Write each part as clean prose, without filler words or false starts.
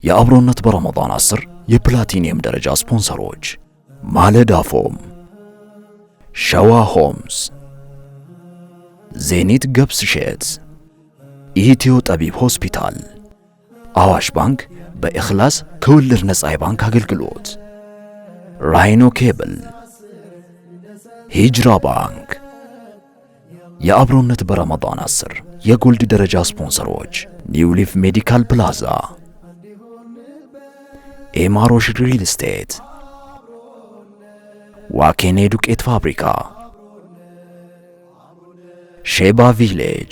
የአብሮነት በረመዳን 10 የፕላቲኒየም ደረጃ ስፖንሰሮች ማለዳ ፎም፣ ሸዋ ሆምስ፣ ዜኒት ገብስ ሼት፣ ኢትዮ ጠቢብ ሆስፒታል፣ አዋሽ ባንክ በእኽላስ ከወለድ ነፃ የባንክ አገልግሎት፣ ራይኖ ኬብል፣ ሂጅራ ባንክ። የአብሮነት በረመዳን 10 የጎልድ ደረጃ ስፖንሰሮች ኒው ሊፍ ሜዲካል ፕላዛ፣ ኤማሮሽ ሪል ስቴት፣ ዋኬኔ ዱቄት ፋብሪካ፣ ሼባ ቪሌጅ፣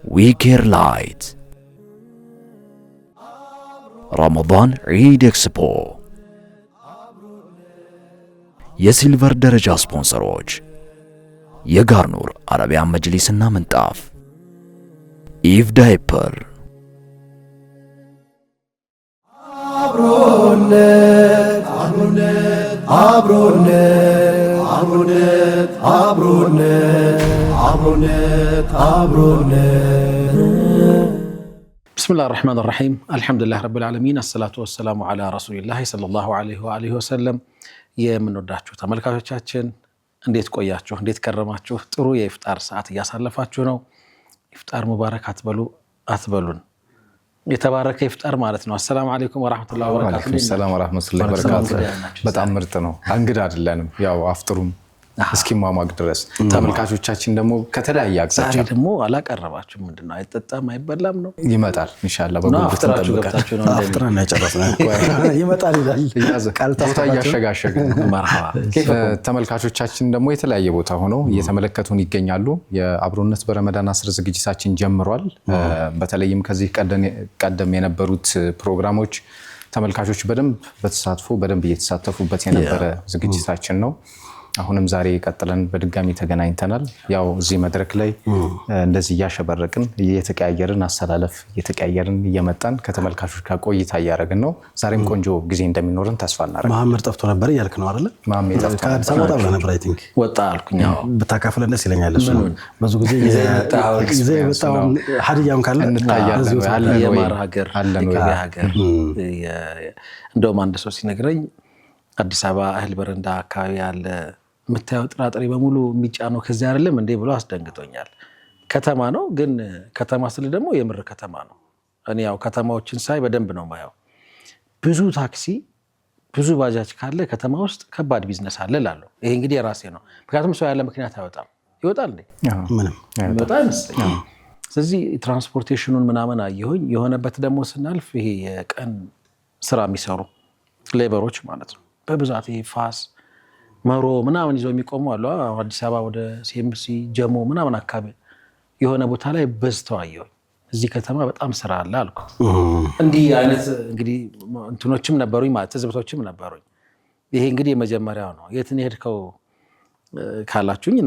ዊኬር ላይት፣ ረመዳን ዒድ ኤክስፖ። የሲልቨር ደረጃ ስፖንሰሮች የጋርኑር አረቢያን መጅሊስና ምንጣፍ፣ ኢቭ ዳይፐር። አብሮነት አብሮነት አብሮነት አብሮነት አብሮነት አብሮነት አብሮነት። ብስሚላህ ራህማን ራሒም አልሐምዱሊላህ ረብል ዓለሚን አሰላቱ ወሰላሙ ዓላ ረሱሊላህ ሰለላሁ ዐለይሂ ወአሊሂ ወሰለም። የምንወዳችሁ ተመልካቾቻችን እንዴት ቆያችሁ? እንዴት ከረማችሁ? ጥሩ የኢፍጣር ሰዓት እያሳለፋችሁ ነው? ኢፍጣር ሙባረክ አትበሉን። የተባረከ ኢፍጣር ማለት ነው። አሰላሙ አለይኩም ወራህመቱላሂ ወበረካቱ። ወአለይኩም ሰላም ወራህመቱላሂ ወበረካቱ። በጣም ምርጥ ነው። እንግዳ አይደለንም። ያው አፍጥሩም እስኪሟሟቅ ድረስ ተመልካቾቻችን ደግሞ ከተለያየ አቅጣጫ ዛሬ ደግሞ አላቀረባችሁ። ምንድነው? አይጠጣም አይበላም ነው? ይመጣል ኢንሻአላህ። አፍጥራችሁ ገብታችሁ ነው አፍጥራና ያጨረስነው ይመጣል ይላል ቃል ቦታ እያሸጋሸግን ነው። መርሐባ። ተመልካቾቻችን ደግሞ የተለያየ ቦታ ሆነው እየተመለከቱን ይገኛሉ። የአብሮነት በረመዳን 10 ዝግጅታችን ጀምሯል። በተለይም ከዚህ ቀደም የነበሩት ፕሮግራሞች ተመልካቾች በደንብ በተሳትፎ በደንብ እየተሳተፉበት የነበረ ዝግጅታችን ነው። አሁንም ዛሬ ቀጥለን በድጋሚ ተገናኝተናል። ያው እዚህ መድረክ ላይ እንደዚህ እያሸበረቅን እየተቀያየርን አሰላለፍ እየተቀያየርን እየመጣን ከተመልካቾች ጋር ቆይታ እያደረግን ነው። ዛሬም ቆንጆ ጊዜ እንደሚኖርን ተስፋ እናደርጋለን። መሐመድ ጠፍቶ ነበር እያልክ ነው አይደል? መሐመድ ጠፍቶ ከአዲስ አበባ ወጣ ነበር። አይ ቲንክ ወጣ አልኩኝ። ብታካፍለን ደስ ይለኛል። እሱ ብዙ ጊዜ ጊዜ በጣም ሀዲያም ካለ እንታያለን ወይ የማር ሀገር የገበያ ሀገር። እንደውም አንድ ሰው ሲነግረኝ አዲስ አበባ እህል በረንዳ አካባቢ ያለ የምታየው ጥራጥሬ በሙሉ የሚጫነው ከዚህ አይደለም እንዴ ብሎ አስደንግጦኛል። ከተማ ነው ግን ከተማ ስለ ደግሞ የምር ከተማ ነው። እኔ ያው ከተማዎችን ሳይ በደንብ ነው ማየው። ብዙ ታክሲ ብዙ ባጃጅ ካለ ከተማ ውስጥ ከባድ ቢዝነስ አለ እላለሁ። ይሄ እንግዲህ የራሴ ነው። ምክንያቱም ሰው ያለ ምክንያት አይወጣም። ይወጣል እንዴ? ምንም ይወጣል አይመስለኝም። ስለዚህ ትራንስፖርቴሽኑን ምናምን አየሁኝ። የሆነበት ደግሞ ስናልፍ ይሄ የቀን ስራ የሚሰሩ ሌበሮች ማለት ነው በብዛት ይሄ ፋስ መሮ ምናምን ይዘው የሚቆሙ አሉ። አዲስ አበባ ወደ ሲኤምሲ ጀሞ ምናምን አካባቢ የሆነ ቦታ ላይ በዝተው አየሁኝ። እዚህ ከተማ በጣም ስራ አለ አልኩ። እንዲህ አይነት እንግዲህ እንትኖችም ነበሩኝ ማለት ትዝብቶችም ነበሩኝ። ይሄ እንግዲህ የመጀመሪያው ነው። የት ነው የሄድከው ካላችሁኝ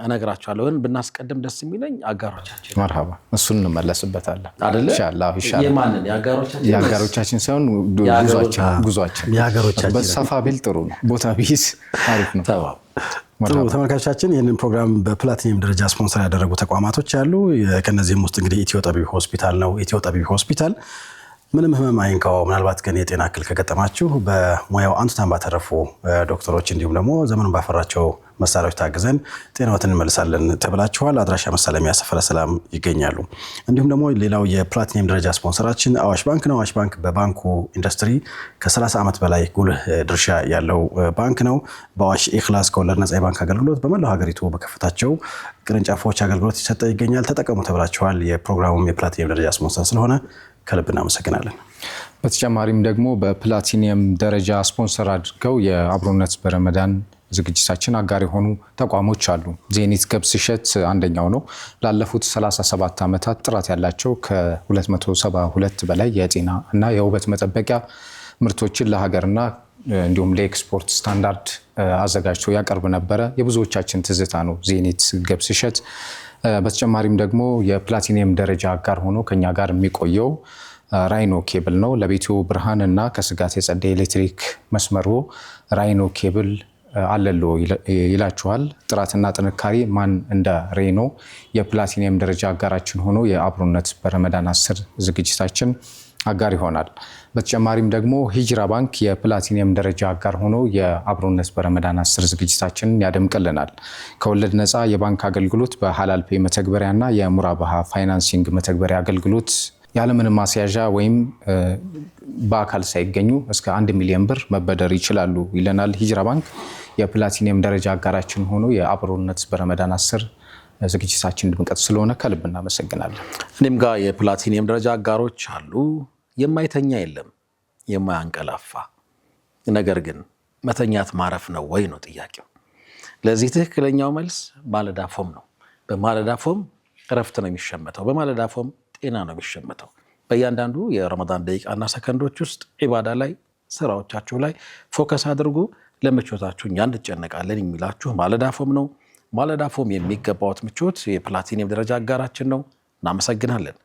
እነግራችኋለሁ። ግን ብናስቀድም ደስ የሚለኝ አጋሮቻችን መርሐባ፣ እሱን እንመለስበታለን አይደለ? ኢንሻአላህ ኢንሻአላህ። የማንን የአጋሮቻችን ሳይሆን ጉዟችን የሀገሮቻችን በሰፋ ቢል ጥሩ ነው። ቦታ ቢይዝ አሪፍ ነው። ጥሩ ተመልካቾቻችን፣ ይህንን ፕሮግራም በፕላቲኒየም ደረጃ ስፖንሰር ያደረጉ ተቋማቶች አሉ። ከነዚህም ውስጥ እንግዲህ ኢትዮ ጠቢብ ሆስፒታል ነው። ኢትዮ ጠቢብ ሆስፒታል ምንም ህመም አይንካው፣ ምናልባት ግን የጤና እክል ከገጠማችሁ በሙያው አንቱታን ባተረፉ ዶክተሮች እንዲሁም ደግሞ ዘመኑን ባፈራቸው መሳሪያዎች ታግዘን ጤናዎትን እንመልሳለን ተብላችኋል። አድራሻ መሳለሚያ ሰፈረ ሰላም ይገኛሉ። እንዲሁም ደግሞ ሌላው የፕላቲኒየም ደረጃ ስፖንሰራችን አዋሽ ባንክ ነው። አዋሽ ባንክ በባንኩ ኢንዱስትሪ ከ30 ዓመት በላይ ጉልህ ድርሻ ያለው ባንክ ነው። በአዋሽ ኢኽላስ ከወለድ ነፃ የባንክ አገልግሎት በመላው ሀገሪቱ በከፈታቸው ቅርንጫፎች አገልግሎት ይሰጠ ይገኛል። ተጠቀሙ ተብላችኋል። የፕሮግራሙም የፕላቲኒየም ደረጃ ስፖንሰር ስለሆነ ከልብ እናመሰግናለን። በተጨማሪም ደግሞ በፕላቲኒየም ደረጃ ስፖንሰር አድርገው የአብሮነት በረመዳን ዝግጅታችን አጋር የሆኑ ተቋሞች አሉ። ዜኒት ገብስ ሼት አንደኛው ነው። ላለፉት 37 ዓመታት ጥራት ያላቸው ከ272 በላይ የጤና እና የውበት መጠበቂያ ምርቶችን ለሀገርና እንዲሁም ለኤክስፖርት ስታንዳርድ አዘጋጅቶ ያቀርብ ነበረ። የብዙዎቻችን ትዝታ ነው ዜኒት ገብስ ሼት። በተጨማሪም ደግሞ የፕላቲኒየም ደረጃ አጋር ሆኖ ከኛ ጋር የሚቆየው ራይኖ ኬብል ነው። ለቤቱ ብርሃንና ከስጋት የጸዳ ኤሌክትሪክ መስመሩ ራይኖ ኬብል አለሎ ይላችኋል። ጥራትና ጥንካሬ ማን እንደ ሬኖ የፕላቲኒየም ደረጃ አጋራችን ሆኖ የአብሮነት በረመዳን 10 ዝግጅታችን አጋር ይሆናል። በተጨማሪም ደግሞ ሂጅራ ባንክ የፕላቲኒየም ደረጃ አጋር ሆኖ የአብሮነት በረመዳን 10 ዝግጅታችንን ያደምቅልናል። ከወለድ ነፃ የባንክ አገልግሎት በሐላል ፔይ መተግበሪያና የሙራባሃ ፋይናንሲንግ መተግበሪያ አገልግሎት ያለምንም ማስያዣ ወይም በአካል ሳይገኙ እስከ 1 ሚሊዮን ብር መበደር ይችላሉ ይለናል ሂጅራ ባንክ። የፕላቲኒየም ደረጃ አጋራችን ሆኖ የአብሮነት በረመዳን 10 ዝግጅታችን ድምቀት ስለሆነ ከልብ እናመሰግናለን። እኔም ጋር የፕላቲኒየም ደረጃ አጋሮች አሉ። የማይተኛ የለም የማያንቀላፋ። ነገር ግን መተኛት ማረፍ ነው ወይ ነው ጥያቄው። ለዚህ ትክክለኛው መልስ ማለዳ ፎም ነው። በማለዳ ፎም እረፍት ነው የሚሸመተው። በማለዳ ፎም ጤና ነው የሚሸመተው። በእያንዳንዱ የረመዳን ደቂቃና ሰከንዶች ውስጥ ዒባዳ ላይ ስራዎቻችሁ ላይ ፎከስ አድርጉ። ለምቾታችሁ እኛ እንጨነቃለን የሚላችሁ ማለዳ ፎም ነው። ማለዳ ፎም የሚገባውት ምቾት የፕላቲኒየም ደረጃ አጋራችን ነው። እናመሰግናለን።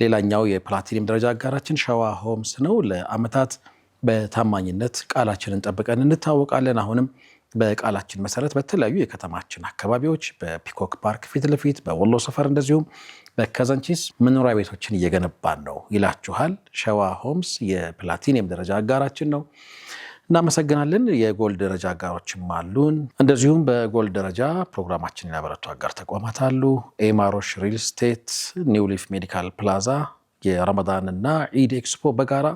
ሌላኛው የፕላቲኒየም ደረጃ አጋራችን ሸዋ ሆምስ ነው። ለአመታት በታማኝነት ቃላችንን ጠብቀን እንታወቃለን። አሁንም በቃላችን መሰረት በተለያዩ የከተማችን አካባቢዎች በፒኮክ ፓርክ ፊት ለፊት በወሎ ሰፈር እንደዚሁም በካዛንቺስ መኖሪያ ቤቶችን እየገነባን ነው ይላችኋል። ሸዋ ሆምስ የፕላቲኒየም ደረጃ አጋራችን ነው። እናመሰግናለን። የጎልድ ደረጃ አጋሮችም አሉን። እንደዚሁም በጎልድ ደረጃ ፕሮግራማችንን ያበረቱ አጋር ተቋማት አሉ። ኤማሮሽ ሪል ስቴት፣ ኒው ሊፍ ሜዲካል ፕላዛ፣ የረመዳንና ኢድ ኤክስፖ በጋራ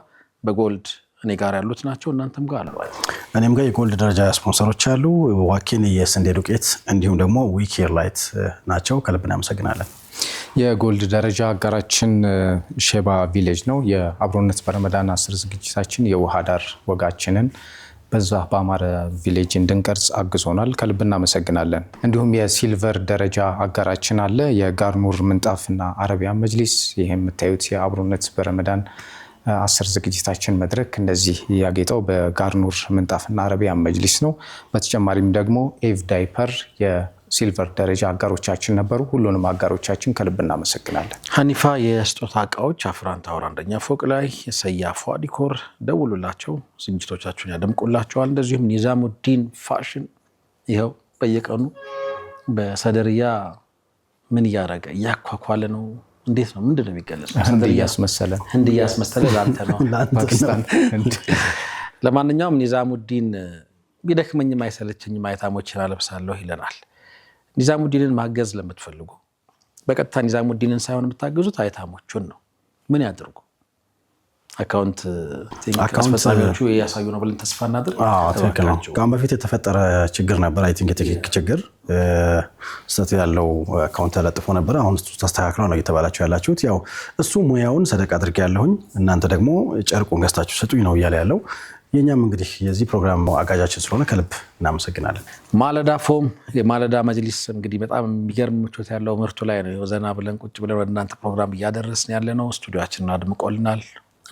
በጎልድ እኔ ጋር ያሉት ናቸው። እናንተም ጋር አሉ። እኔም ጋር የጎልድ ደረጃ ስፖንሰሮች አሉ። ዋኪን የስንዴ ዱቄት እንዲሁም ደግሞ ዊኬር ላይት ናቸው። ከልብ እናመሰግናለን። የጎልድ ደረጃ አጋራችን ሼባ ቪሌጅ ነው። የአብሮነት በረመዳን 10 ዝግጅታችን የውሃ ዳር ወጋችንን በዛ በአማረ ቪሌጅ እንድንቀርጽ አግዞናል። ከልብ እናመሰግናለን። እንዲሁም የሲልቨር ደረጃ አጋራችን አለ። የጋርኑር ምንጣፍና አረቢያን መጅሊስ። ይህ የምታዩት የአብሮነት በረመዳን 10 ዝግጅታችን መድረክ እንደዚህ ያጌጠው በጋርኑር ምንጣፍና አረቢያን መጅሊስ ነው። በተጨማሪም ደግሞ ኤቭ ዳይፐር የሲልቨር ደረጃ አጋሮቻችን ነበሩ። ሁሉንም አጋሮቻችን ከልብ እናመሰግናለን። ሀኒፋ የስጦታ እቃዎች አፍራን ታወር አንደኛ ፎቅ ላይ የሰያፏ ዲኮር ደውሉላቸው፣ ዝግጅቶቻችሁን ያደምቁላቸዋል። እንደዚሁም ኒዛሙዲን ፋሽን ይኸው በየቀኑ በሰደርያ ምን እያደረገ እያኳኳለ ነው። እንዴት ነው? ምንድን ነው የሚገለጸው? ህንድ እያስመሰለ ለአንተ ነው። ፓኪስታን። ለማንኛውም ኒዛሙዲን ቢደክመኝም አይሰለቸኝም አይታሞችን አለብሳለሁ ይለናል። ኒዛሙዲንን ማገዝ ለምትፈልጉ በቀጥታ ኒዛሙዲንን ሳይሆን የምታገዙት አይታሞቹን ነው። ምን ያድርጉ? አካውንት አስፈጻሚዎቹ ያሳዩ ነው ብለን ተስፋ እናድርግ። ትክክል ነው። ከአሁን በፊት የተፈጠረ ችግር ነበር። አይ ቲንክ የቴክኒክ ችግር ስህተት ያለው አካውንት ተለጥፎ ነበር። አሁን እሱ ተስተካክለው ነው እየተባላችሁ ያላችሁት። ያው እሱ ሙያውን ሰደቃ አድርጌ ያለሁኝ እናንተ ደግሞ ጨርቁን ገዝታችሁ ስጡኝ ነው እያለ ያለው። የኛም እንግዲህ የዚህ ፕሮግራም አጋዣችን ስለሆነ ከልብ እናመሰግናለን። ማለዳ ፎም የማለዳ መጅሊስ እንግዲህ በጣም የሚገርም ምቾት ያለው ምርቱ ላይ ነው ዘና ብለን ቁጭ ብለን ወደ እናንተ ፕሮግራም እያደረስን ያለ ነው። ስቱዲዮአችንን አድምቆልናል።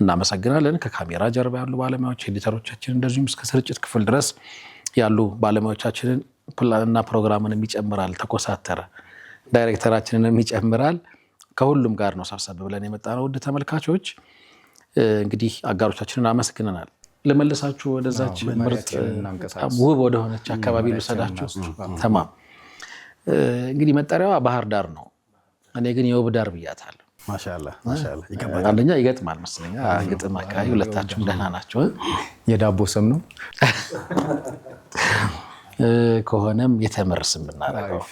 እናመሰግናለን። ከካሜራ ጀርባ ያሉ ባለሙያዎች፣ ኤዲተሮቻችን እንደዚሁም እስከ ስርጭት ክፍል ድረስ ያሉ ባለሙያዎቻችንን እና ፕሮግራምንም ይጨምራል። ተኮሳተረ ዳይሬክተራችንንም ይጨምራል። ከሁሉም ጋር ነው ሰብሰብ ብለን የመጣ ነው። ውድ ተመልካቾች እንግዲህ አጋሮቻችንን አመስግነናል። ለመለሳችሁ ወደዛች ምርጥ ውብ ወደሆነች አካባቢ ልውሰዳችሁ። ተማም እንግዲህ መጠሪያዋ ባህር ዳር ነው። እኔ ግን የውብ ዳር ብያታለሁ። ማሻአላህ አንደኛ ይገጥማል መሰለኝ። ግጥም አካባቢ ሁለታችሁም ደህና ናቸው። የዳቦ ስም ነው ከሆነም የተምር ስም ብናደርገው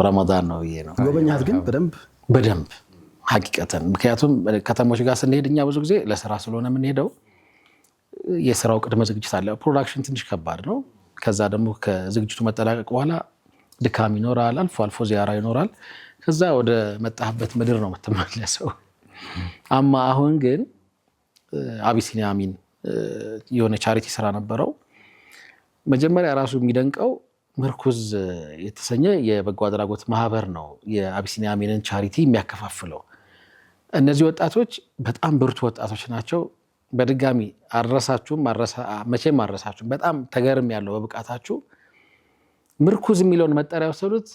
ረመዳን ነው ብዬ ነው። ጎበኛት ግን በደንብ ሀቂቀተን። ምክንያቱም ከተሞች ጋር ስንሄድ እኛ ብዙ ጊዜ ለስራ ስለሆነ የምንሄደው የስራው ቅድመ ዝግጅት አለ። ፕሮዳክሽን ትንሽ ከባድ ነው። ከዛ ደግሞ ከዝግጅቱ መጠናቀቅ በኋላ ድካም ይኖራል። አልፎ አልፎ ዚያራ ይኖራል። ከዛ ወደ መጣህበት ምድር ነው የምትመለሰው። አሁን ግን አቢሲኒያ አሚን የሆነ ቻሪቲ ስራ ነበረው። መጀመሪያ ራሱ የሚደንቀው ምርኩዝ የተሰኘ የበጎ አድራጎት ማህበር ነው የአቢሲኒያ አሚንን ቻሪቲ የሚያከፋፍለው። እነዚህ ወጣቶች በጣም ብርቱ ወጣቶች ናቸው። በድጋሚ አልረሳችሁም፣ መቼም አልረሳችሁም። በጣም ተገርም ያለው በብቃታችሁ። ምርኩዝ የሚለውን መጠሪያ ወሰዱት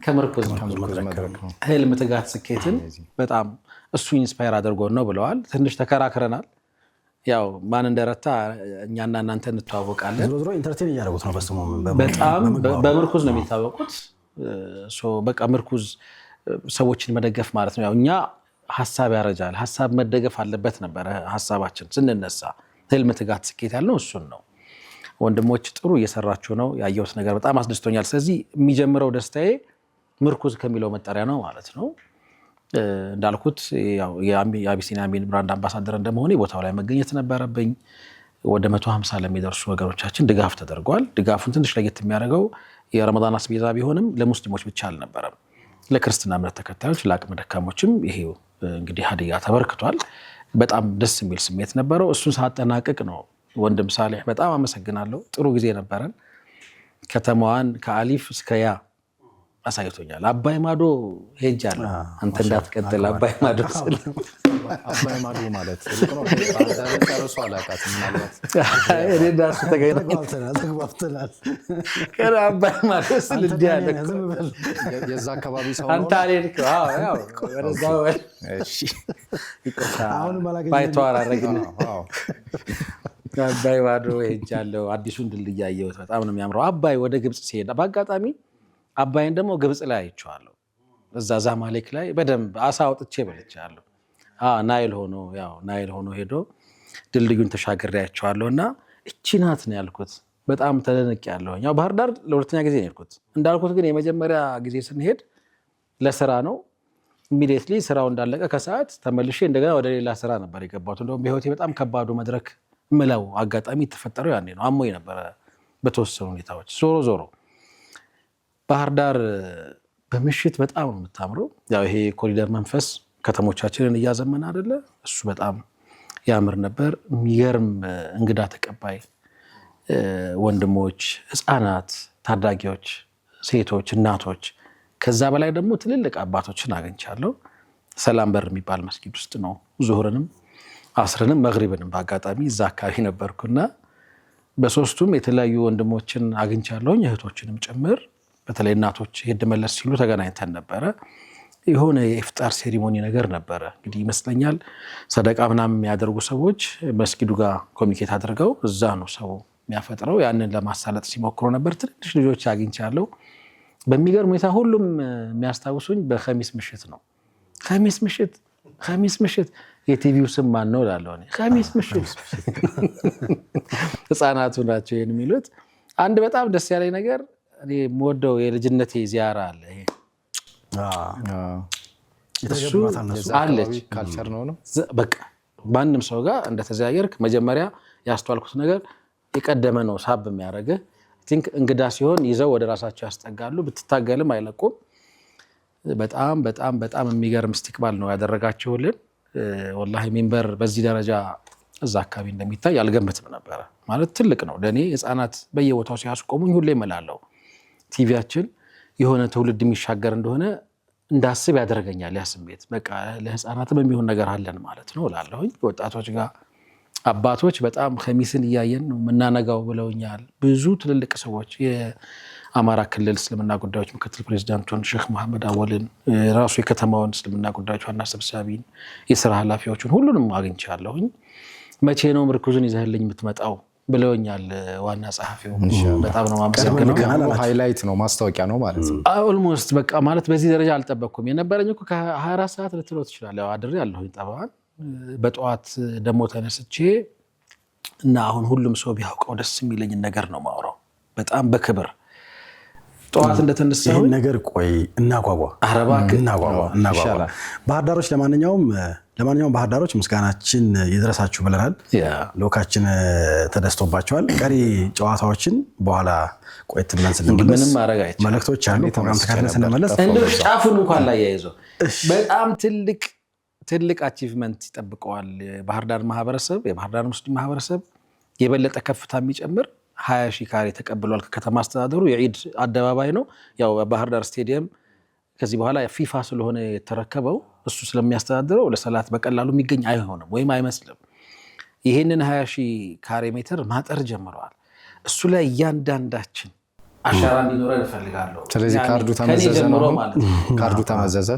ከምርኩዝ ህልም፣ ትጋት፣ ስኬትን በጣም እሱ ኢንስፓየር አድርጎን ነው ብለዋል። ትንሽ ተከራክረናል። ያው ማን እንደረታ እኛና እናንተ እንተዋወቃለን። ዞሮ ኢንተርቴን እያደረጉት ነው። በስሙ በጣም በምርኩዝ ነው የሚታወቁት። በቃ ምርኩዝ ሰዎችን መደገፍ ማለት ነው። ያው እኛ ሀሳብ ያረጃል፣ ሀሳብ መደገፍ አለበት ነበረ ሀሳባችን ስንነሳ። ህልም፣ ትጋት፣ ስኬት ያልነው እሱን ነው። ወንድሞች ጥሩ እየሰራችሁ ነው። ያየሁት ነገር በጣም አስደስቶኛል። ስለዚህ የሚጀምረው ደስታዬ ምርኩዝ ከሚለው መጠሪያ ነው ማለት ነው። እንዳልኩት የአቢሲኒያ ሚል ብራንድ አምባሳደር እንደመሆኔ ቦታው ላይ መገኘት ነበረብኝ። ወደ 150 ለሚደርሱ ወገኖቻችን ድጋፍ ተደርጓል። ድጋፉን ትንሽ ለየት የሚያደርገው የረመዳን አስቤዛ ቢሆንም ለሙስሊሞች ብቻ አልነበረም። ለክርስትና እምነት ተከታዮች፣ ለአቅመ ደካሞችም ይሄው እንግዲህ ሀዲያ ተበርክቷል። በጣም ደስ የሚል ስሜት ነበረው። እሱን ሳጠናቅቅ ነው ወንድም ሳሌሕ በጣም አመሰግናለሁ። ጥሩ ጊዜ ነበረን። ከተማዋን ከአሊፍ እስከ ያ አሳይቶኛል። አባይ ማዶ ሄጃለሁ። አንተ እንዳትቀጥል አባይ ማዶ ስል አባይ ማዶ ማለት ጨርሶ አላውቃትም። ምናልባት እኔ እንዳሱ ተግባብተናል። አባይ ማዶ ስል እንዲህ ያለ የዛ አካባቢ ሰው አንተ አልሄድክም። ወደዛው ባይተዋር አደረግን። አባይ ማዶ ሄጃለሁ። አዲሱን ድልድይ አየሁት። በጣም ነው የሚያምረው። አባይ ወደ ግብፅ ሲሄድ በአጋጣሚ አባይን ደግሞ ግብፅ ላይ አይቼዋለሁ። እዛ ዛማሌክ ላይ በደንብ አሳ አውጥቼ በልቻለሁ። ናይል ሆኖ ሄዶ ድልድዩን ተሻግሬ አይቼዋለሁ እና እቺ ናት ነው ያልኩት። በጣም ተደንቄያለሁ። ያው ባህር ዳር ለሁለተኛ ጊዜ ነው የሄድኩት። እንዳልኩት ግን የመጀመሪያ ጊዜ ስንሄድ ለስራ ነው። ኢሚዲየትሊ ስራው እንዳለቀ ከሰዓት ተመልሼ እንደገና ወደ ሌላ ስራ ነበር የገባሁት። እንደውም በህይወቴ በጣም ከባዱ መድረክ ምለው አጋጣሚ የተፈጠረው ያኔ ነው። አሞኝ ነበረ በተወሰኑ ሁኔታዎች። ዞሮ ባህር ዳር በምሽት በጣም ነው የምታምረው። ያው ይሄ ኮሪደር መንፈስ ከተሞቻችንን እያዘመን አይደለ? እሱ በጣም ያምር ነበር። የሚገርም እንግዳ ተቀባይ ወንድሞች፣ ህፃናት፣ ታዳጊዎች፣ ሴቶች፣ እናቶች፣ ከዛ በላይ ደግሞ ትልልቅ አባቶችን አግኝቻለሁ። ሰላም በር የሚባል መስጊድ ውስጥ ነው ዙሁርንም አስርንም መግሪብንም በአጋጣሚ እዛ አካባቢ ነበርኩና በሶስቱም የተለያዩ ወንድሞችን አግኝቻለሁኝ፣ እህቶችንም ጭምር። በተለይ እናቶች ሄድ መለስ ሲሉ ተገናኝተን ነበረ። የሆነ የኢፍጣር ሴሪሞኒ ነገር ነበረ። እንግዲህ ይመስለኛል ሰደቃ ምናምን የሚያደርጉ ሰዎች መስጊዱ ጋር ኮሚኒኬት አድርገው እዛ ነው ሰው የሚያፈጥረው። ያንን ለማሳለጥ ሲሞክሩ ነበር። ትንሽ ልጆች አግኝቻለሁ። በሚገርም ሁኔታ ሁሉም የሚያስታውሱኝ በኸሚስ ምሽት ነው። ኸሚስ ምሽት የቲቪው ስም ማን ነው እላለሁ እኔ። ኸሚስ ምሽት ህፃናቱ ናቸው ይሄን የሚሉት። አንድ በጣም ደስ ያለኝ ነገር እኔ የምወደው የልጅነቴ ዚያራ አለ። ይሄ አለች ካልቸር ነው። በቃ ማንም ሰው ጋር እንደተዘያየርክ መጀመሪያ ያስተዋልኩት ነገር የቀደመ ነው ሳብ የሚያደርግህ። ቲንክ እንግዳ ሲሆን ይዘው ወደ ራሳቸው ያስጠጋሉ። ብትታገልም አይለቁም። በጣም በጣም በጣም የሚገርም ስቲክባል ነው ያደረጋችሁልን። ወላሂ ሚንበር በዚህ ደረጃ እዛ አካባቢ እንደሚታይ አልገምትም ነበረ። ማለት ትልቅ ነው ለእኔ። ህፃናት በየቦታው ሲያስቆሙኝ ሁሌ እምላለሁ ቲቪያችን የሆነ ትውልድ የሚሻገር እንደሆነ እንዳስብ ያደርገኛል። ያ ስሜት በቃ ለህፃናትም የሚሆን ነገር አለን ማለት ነው እላለሁኝ። ወጣቶች ጋር አባቶች በጣም ኸሚስን እያየን ነው የምናነጋው ብለውኛል ብዙ ትልልቅ ሰዎች። የአማራ ክልል እስልምና ጉዳዮች ምክትል ፕሬዚዳንቱን ሼክ መሐመድ አወልን፣ ራሱ የከተማውን እስልምና ጉዳዮች ዋና ሰብሳቢን፣ የስራ ኃላፊዎችን ሁሉንም አግኝቻለሁኝ። መቼ ነው ምርኩዙን ይዘህልኝ የምትመጣው ብለውኛል ዋና ጸሐፊው። በጣም ነው ማመሰግነው። ሃይላይት ነው ማስታወቂያ ነው ማለት ነው። ኦልሞስት በቃ ማለት በዚህ ደረጃ አልጠበቅኩም። የነበረኝ እኮ ከ24 ሰዓት ልትለው ትችላለህ። አድሬ ያለሁኝ ጠባን በጠዋት ደግሞ ተነስቼ እና አሁን ሁሉም ሰው ቢያውቀው ደስ የሚለኝን ነገር ነው ማውራው። በጣም በክብር ጠዋት እንደተነሳሁ ይሄን ነገር ቆይ እናጓጓ ባህር ዳሮች። ለማንኛውም ባህር ዳሮች ምስጋናችን ይድረሳችሁ ብለናል። ሎካችን ተደስቶባቸዋል። ቀሪ ጨዋታዎችን በኋላ ቆይት ብለን ስንመለስ ምንም ማድረግ አይቻልም። መልእክቶች አሉ። ፕሮግራም ተካተን ስንመለስ እንደው ጫፉን እንኳን ላይ ያይዘው በጣም ትልቅ አቺቭመንት ይጠብቀዋል ባህር ዳር ማህበረሰብ። የባህር ዳር ሙስሊም ማህበረሰብ የበለጠ ከፍታ የሚጨምር 20,000 ካሬ ተቀብሏል ከከተማ አስተዳደሩ። የዒድ አደባባይ ነው። ያው ባህር ዳር ስቴዲየም ከዚህ በኋላ ፊፋ ስለሆነ የተረከበው እሱ ስለሚያስተዳድረው ለሰላት በቀላሉ የሚገኝ አይሆንም ወይም አይመስልም። ይህንን 20,000 ካሬ ሜትር ማጠር ጀምረዋል። እሱ ላይ እያንዳንዳችን አሻራ እንዲኖረን እፈልጋለሁ። ስለዚህ ካርዱ ተመዘዘ ነው ማለት ነው። ካርዱ ተመዘዘ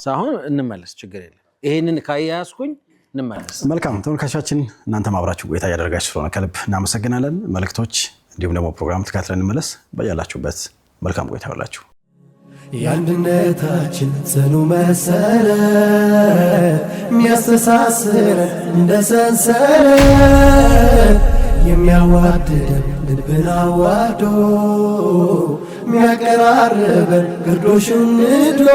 ሳይሆን እንመለስ፣ ችግር የለም። ይህንን ካያያዝኩኝ እንመለስ። መልካም ተመልካቾቻችን፣ እናንተም አብራችሁ ቆይታ እያደረጋችሁ ስለሆነ ከልብ እናመሰግናለን። መልእክቶች እንዲሁም ደግሞ ፕሮግራም ተካትለን እንመለስ። በያላችሁበት መልካም ቆይታ ይሁንላችሁ። የአንድነታችን ጽኑ መሰረት የሚያስተሳስረን እንደ ሰንሰለት የሚያዋድደን ልብን አዋዶ የሚያቀራርበን ግርዶሽን ንዶ።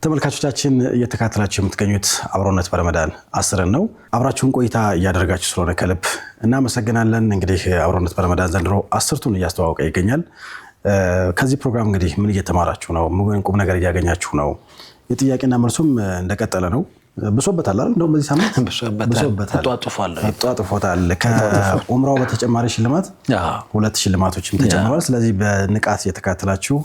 ተመልካቾቻችን እየተከታተላችሁ የምትገኙት አብሮነት በረመዳን 10 ነው። አብራችሁን ቆይታ እያደረጋችሁ ስለሆነ ከልብ እናመሰግናለን። እንግዲህ አብሮነት በረመዳን ዘንድሮ 10ቱን እያስተዋወቀ ይገኛል። ከዚህ ፕሮግራም እንግዲህ ምን እየተማራችሁ ነው? ምን ቁም ነገር እያገኛችሁ ነው? የጥያቄና መልሱም እንደቀጠለ ነው። ብሶበታል አይደል? እንደውም በዚህ ሳምንት ብሶበታል፣ ተጧጥፎታል። ከኡምራው በተጨማሪ ሽልማት 2 ሽልማቶችም ተጨምረዋል። ስለዚህ በንቃት እየተከታተላችሁ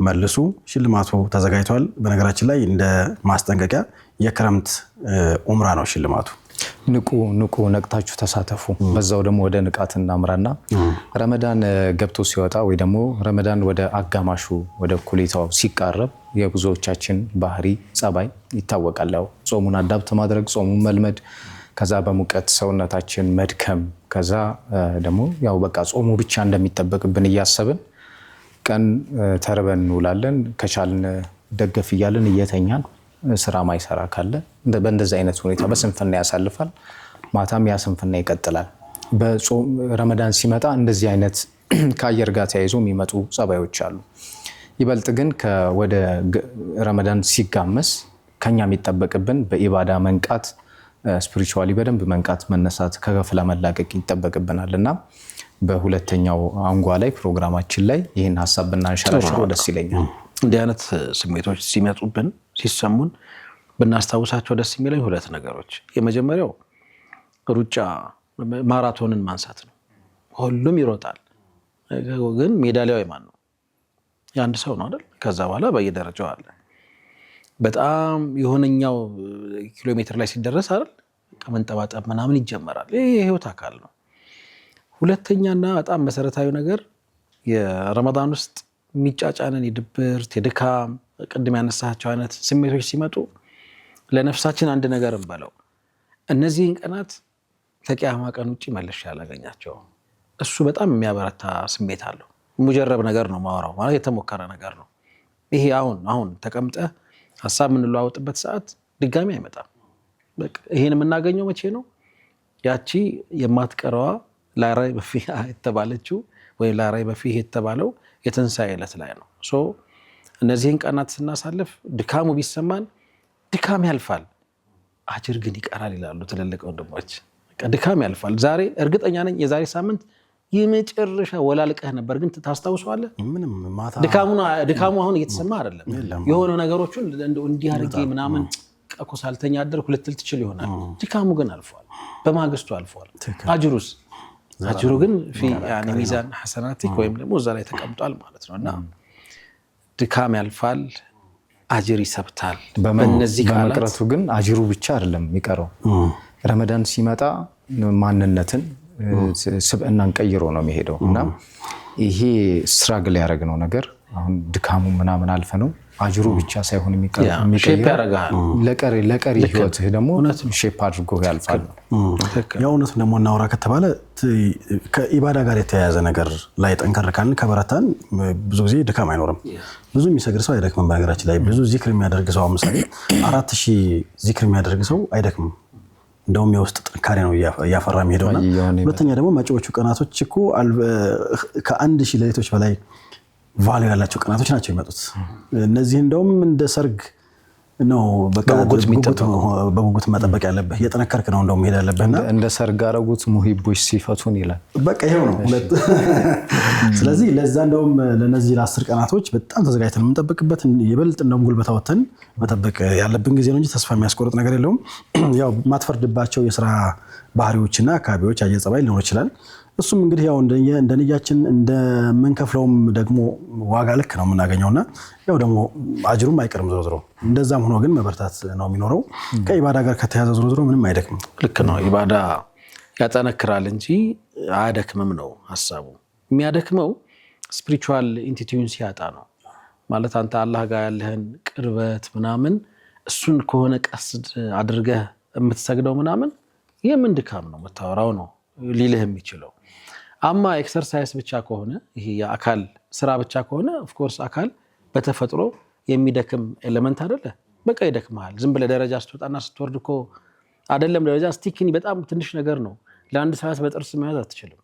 መልሱ። ሽልማቱ ተዘጋጅቷል። በነገራችን ላይ እንደ ማስጠንቀቂያ የክረምት ኡምራ ነው ሽልማቱ። ንቁ ነቅታችሁ ተሳተፉ። በዛው ደግሞ ወደ ንቃት እናምራና ረመዳን ገብቶ ሲወጣ ወይ ደግሞ ረመዳን ወደ አጋማሹ ወደ ኩሌታው ሲቃረብ የብዙዎቻችን ባህሪ ጸባይ ይታወቃል። ያው ጾሙን አዳብት ማድረግ፣ ጾሙን መልመድ፣ ከዛ በሙቀት ሰውነታችን መድከም፣ ከዛ ደግሞ ያው በቃ ጾሙ ብቻ እንደሚጠበቅብን እያሰብን ቀን ተርበን እንውላለን። ከቻልን ደገፍ እያልን እየተኛን ስራ ማይሰራ ካለ በእንደዚህ አይነት ሁኔታ በስንፍና ያሳልፋል። ማታም ያ ስንፍና ይቀጥላል። በጾም ረመዳን ሲመጣ እንደዚህ አይነት ከአየር ጋር ተያይዞ የሚመጡ ጸባዮች አሉ። ይበልጥ ግን ወደ ረመዳን ሲጋመስ ከኛ የሚጠበቅብን በኢባዳ መንቃት፣ ስፒሪቹዋሊ በደንብ መንቃት፣ መነሳት፣ ከገፍላ መላቀቅ ይጠበቅብናል እና በሁለተኛው አንጓ ላይ ፕሮግራማችን ላይ ይህን ሀሳብ ብናንሸራሽረው ደስ ይለኛል። እንዲህ አይነት ስሜቶች ሲመጡብን ሲሰሙን ብናስታውሳቸው ደስ የሚለኝ 2 ነገሮች። የመጀመሪያው ሩጫ ማራቶንን ማንሳት ነው። ሁሉም ይሮጣል፣ ግን ሜዳሊያው የማን ነው? የአንድ ሰው ነው አይደል? ከዛ በኋላ በየደረጃው አለ። በጣም የሆነኛው ኪሎ ሜትር ላይ ሲደረስ አይደል መንጠባጠብ ምናምን ይጀመራል። ይሄ የህይወት አካል ነው። ሁለተኛና በጣም መሰረታዊ ነገር የረመዳን ውስጥ የሚጫጫንን የድብርት የድካም ቅድም ያነሳቸው አይነት ስሜቶች ሲመጡ ለነፍሳችን አንድ ነገር እንበለው፣ እነዚህን ቀናት ከቂያማ ቀን ውጭ መልሼ ያላገኛቸው። እሱ በጣም የሚያበረታ ስሜት አለው። ሙጀረብ ነገር ነው ማወራው፣ ማለት የተሞከረ ነገር ነው። ይሄ አሁን ተቀምጠህ ሀሳብ የምንለዋወጥበት ሰዓት ድጋሚ አይመጣም። በቃ ይሄን የምናገኘው መቼ ነው? ያቺ የማትቀረዋ ላራይ በፊህ የተባለችው ወይ ላራይ በፊህ የተባለው የትንሣኤ ዕለት ላይ ነው። እነዚህን ቀናት ስናሳልፍ ድካሙ ቢሰማን ድካም ያልፋል፣ አጅር ግን ይቀራል ይላሉ ትልልቅ ወንድሞች። ድካም ያልፋል። ዛሬ እርግጠኛ ነኝ የዛሬ ሳምንት የመጨረሻ ወላልቀህ ነበር፣ ግን ታስታውሰዋለህ? ድካሙ አሁን እየተሰማ አይደለም። የሆነ ነገሮችን እንዲህ አድርጌ ምናምን ቀቆ ሳልተኛ አደርኩ ልትል ትችል ይሆናል። ድካሙ ግን አልፏል፣ በማግስቱ አልፏል። አጅሩ ግን ሚዛን ሐሰናቲክ ወይም ደግሞ እዛ ላይ ተቀምጧል ማለት ነው። እና ድካም ያልፋል፣ አጅር ይሰብታል። በእነዚህ በመቅረቱ ግን አጅሩ ብቻ አይደለም የሚቀረው። ረመዳን ሲመጣ ማንነትን ስብዕናን ቀይሮ ነው የሚሄደው እና ይሄ ስትራግል ያደረግነው ነገር አሁን ድካሙ ምናምን አልፈ ነው አጅሩ ብቻ ሳይሆን የሚቀየር ለቀሪ ህይወትህ ደግሞ ሼፕ አድርጎ ያልፋል። የእውነት ደግሞ እናውራ ከተባለ ከኢባዳ ጋር የተያያዘ ነገር ላይ ጠንከር ካልን ከበረታን ብዙ ጊዜ ድካም አይኖርም። ብዙ የሚሰግድ ሰው አይደክምም። በነገራችን ላይ ብዙ ዚክር የሚያደርግ ሰው ምሳሌ 4000 ዚክር የሚያደርግ ሰው አይደክምም። እንደውም የውስጥ ጥንካሬ ነው እያፈራ የሚሄደውና ሁለተኛ ደግሞ መጪዎቹ ቀናቶች እኮ ከ1000 ሌሊቶች በላይ ቫልዩ ያላቸው ቀናቶች ናቸው የሚመጡት። እነዚህ እንደውም እንደ ሰርግ ነው በቃ በጉጉት መጠበቅ ያለብህ። የጠነከርክ ነው እንደውም ሄድ ያለብህና እንደ ሰርግ አረጉት ሙሂቦች ሲፈቱን ይላል። በቃ ይሄው ነው። ስለዚህ ለዛ እንደውም ለነዚህ ለ10 ቀናቶች በጣም ተዘጋጅተን የምንጠብቅበት ይበልጥ እንደውም ጉልበት አውጥተን መጠበቅ ያለብን ጊዜ ነው እንጂ ተስፋ የሚያስቆርጥ ነገር የለውም። ያው ማትፈርድባቸው የሥራ ባህሪዎችና አካባቢዎች አየጸባይ ሊኖር ይችላል። እሱም እንግዲህ ያው እንደነያችን እንደምንከፍለውም ደግሞ ዋጋ ልክ ነው የምናገኘውና ያው ደግሞ አጅሩም አይቀርም ዝሮ ዝሮ። እንደዛም ሆኖ ግን መበርታት ነው የሚኖረው። ከኢባዳ ጋር ከተያዘ ዝሮ ዝሮ ምንም አይደክምም። ልክ ነው። ኢባዳ ያጠነክራል እንጂ አያደክምም ነው ሐሳቡ። የሚያደክመው ስፒሪቹዋል ኢንቲቲዩን ሲያጣ ነው ማለት አንተ አላህ ጋር ያለህን ቅርበት ምናምን እሱን ከሆነ ቀስድ አድርገህ የምትሰግደው ምናምን የምን ድካም ነው የምታወራው ነው ሊልህ የሚችለው። አማ ኤክሰርሳይዝ ብቻ ከሆነ ይሄ የአካል ስራ ብቻ ከሆነ ኦፍ ኮርስ አካል በተፈጥሮ የሚደክም ኤሌመንት አይደለ? በቃ ይደክማል። ዝም ብለህ ደረጃ ስትወጣና ስትወርድ እኮ አይደለም ደረጃ ስቲክኒ በጣም ትንሽ ነገር ነው። ለአንድ ሰዓት በጥርስ መያዝ አትችልም።